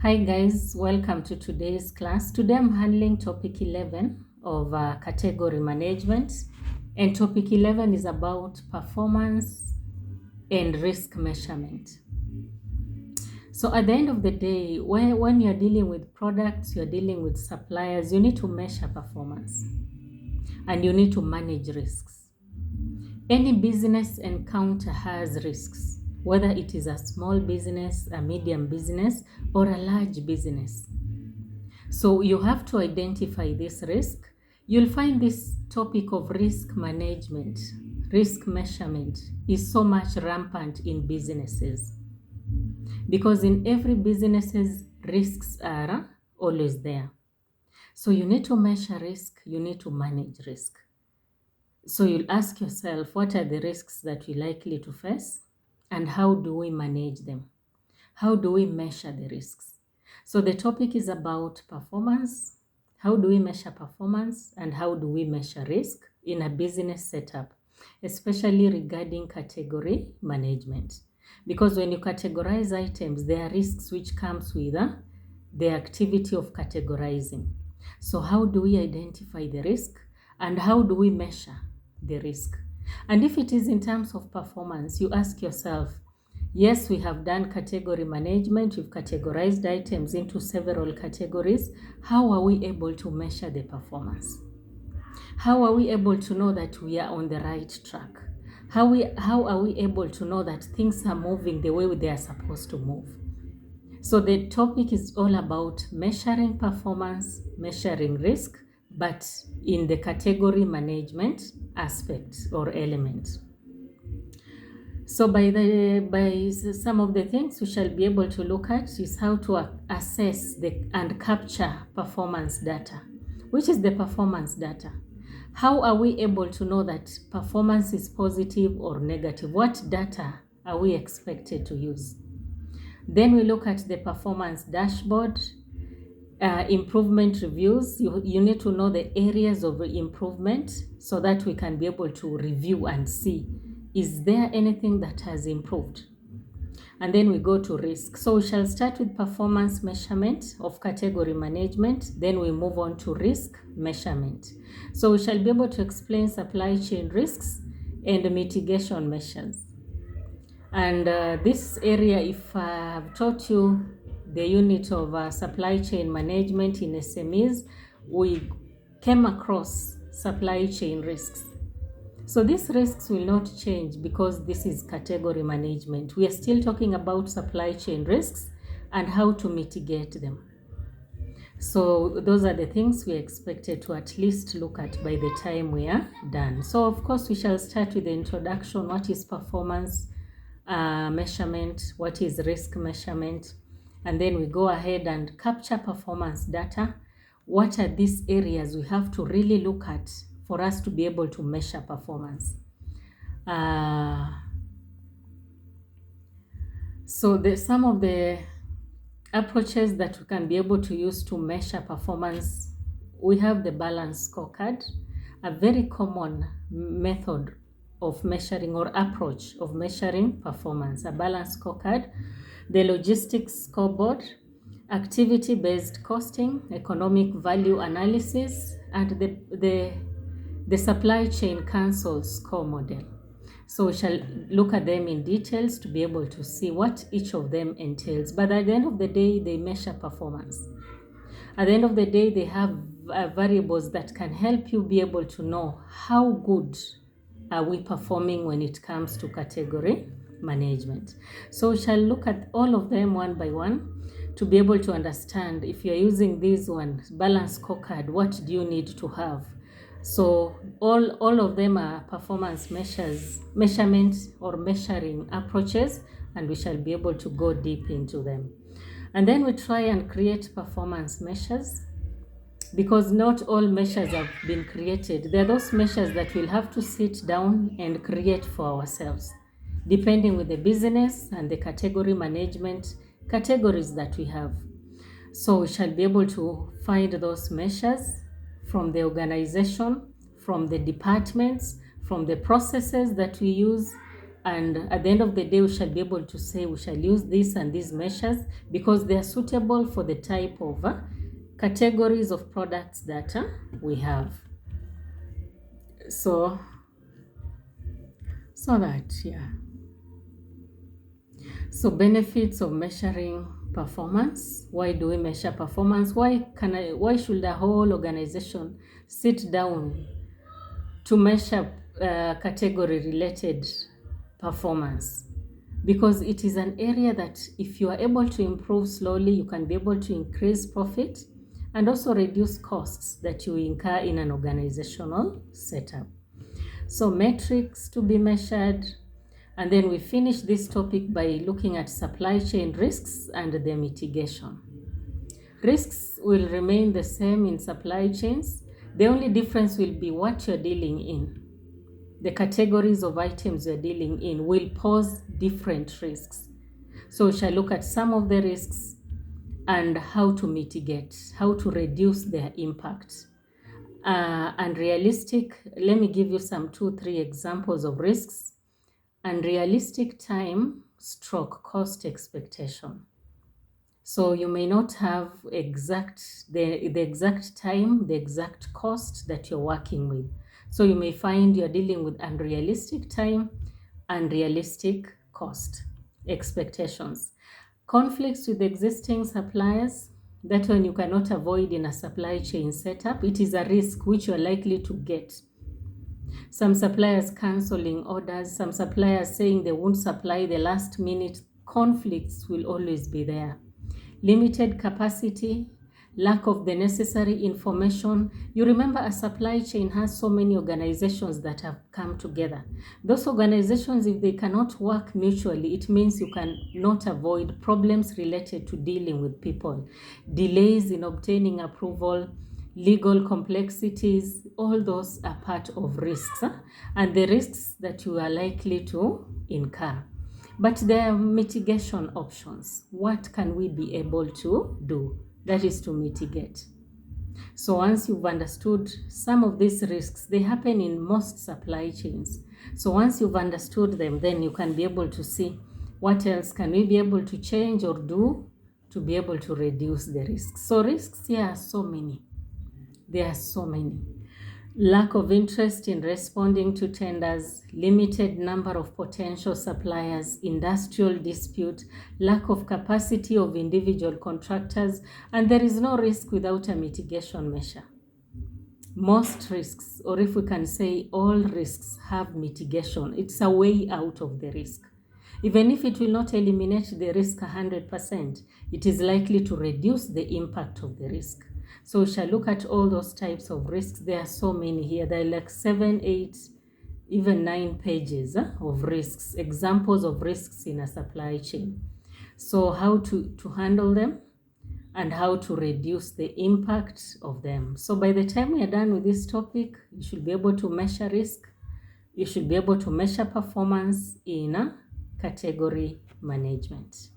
Hi guys, welcome to today's class. Today I'm handling topic 11 of category management, and topic 11 is about performance and risk measurement. So at the end of the day, when you're dealing with products, you're dealing with suppliers, you need to measure performance and you need to manage risks. Any business encounter has risks, whether it is a small business, a medium business, or a large business. So you have to identify this risk. You'll find this topic of risk management, risk measurement is so much rampant in businesses because in every businesses, risks are always there. So you need to measure risk, you need to manage risk. So you'll ask yourself, what are the risks that we're likely to face and how do we manage them? How do we measure the risks? So the topic is about performance. How do we measure performance and how do we measure risk in a business setup, especially regarding category management? Because when you categorize items, there are risks which comes with the activity of categorizing. So how do we identify the risk and how do we measure the risk? And if it is in terms of performance, you ask yourself, yes, we have done category management. We've categorized items into several categories. How are we able to measure the performance? How are we able to know that we are on the right track? How are we able to know that things are moving the way they are supposed to move? So the topic is all about measuring performance, measuring risk, but in the category management aspect or element. So by some of the things we shall be able to look at is how to assess and capture performance data. Which is the performance data? How are we able to know that performance is positive or negative? What data are we expected to use? Then we look at the performance dashboard, improvement reviews. You need to know the areas of improvement so that we can be able to review and see, is there anything that has improved? And then we go to risk. So we shall start with performance measurement of category management. Then we move on to risk measurement. So we shall be able to explain supply chain risks and mitigation measures. And this area, if I've taught you the unit of supply chain management in SMEs, we came across supply chain risks. So these risks will not change because this is category management. We are still talking about supply chain risks and how to mitigate them. So those are the things we are expected to at least look at by the time we are done. So of course we shall start with the introduction. What is performance measurement? What is risk measurement? And then we go ahead and capture performance data. What are these areas we have to really look at for us to be able to measure performance? So some of the approaches that we can be able to use to measure performance, we have the balance scorecard, a very common method of measuring or approach of measuring performance, a balance scorecard, the logistics scoreboard, activity-based costing, economic value analysis, and the supply chain council score model. So we shall look at them in details to be able to see what each of them entails. But at the end of the day, they measure performance. At the end of the day, they have variables that can help you be able to know how good are we performing when it comes to category management. So we shall look at all of them one by one to be able to understand, if you're using this one, balance scorecard, what do you need to have? So all of them are performance measurement or measuring approaches, and we shall be able to go deep into them. And then we try and create performance measures, because not all measures have been created. There are those measures that we'll have to sit down and create for ourselves, depending with the business and the category management categories that we have. So we shall be able to find those measures from the organization, from the departments, from the processes that we use, And at the end of the day, we shall be able to say we shall use this and these measures because they are suitable for the type of categories of products that we have. So that, yeah. So benefits of measuring performance. Why do we measure performance? Why should a whole organization sit down to measure category related performance? Because it is an area that if you are able to improve slowly, you can be able to increase profit and also reduce costs that you incur in an organizational setup. So metrics to be measured. And then we finish this topic by looking at supply chain risks and the mitigation. Risks will remain the same in supply chains. The only difference will be what you're dealing in. The categories of items you're dealing in will pose different risks. So we shall look at some of the risks and how to mitigate, how to reduce their impact. And realistic, let me give you some 2-3 examples of risks. And realistic time / cost expectation. So you may not have the exact time, the exact cost that you're working with. So you may find you're dealing with unrealistic time, unrealistic cost expectations. Conflicts with existing suppliers, that one you cannot avoid in a supply chain setup. It is a risk which you're likely to get. Some suppliers cancelling orders, some suppliers saying they won't supply the last minute. Conflicts will always be there. Limited capacity, lack of the necessary information. You remember a supply chain has so many organizations that have come together. Those organizations, if they cannot work mutually, it means you cannot avoid problems related to dealing with people, delays in obtaining approval, legal complexities. All those are part of risks, and the risks that you are likely to incur. But there are mitigation options. What can we be able to do? That is to mitigate. So once you've understood some of these risks, they happen in most supply chains. So once you've understood them, then you can be able to see what else can we be able to change or do to be able to reduce the risks. So risks here are so many. There are so many. Lack of interest in responding to tenders, limited number of potential suppliers, industrial dispute, lack of capacity of individual contractors, and there is no risk without a mitigation measure. Most risks, or if we can say all risks, have mitigation. It's a way out of the risk. Even if it will not eliminate the risk 100%, it is likely to reduce the impact of the risk. So we shall look at all those types of risks. There are so many here. There are like 7, 8, even 9 pages of risks, examples of risks in a supply chain. So how to handle them and how to reduce the impact of them. So by the time we are done with this topic, you should be able to measure risk. You should be able to measure performance in category management.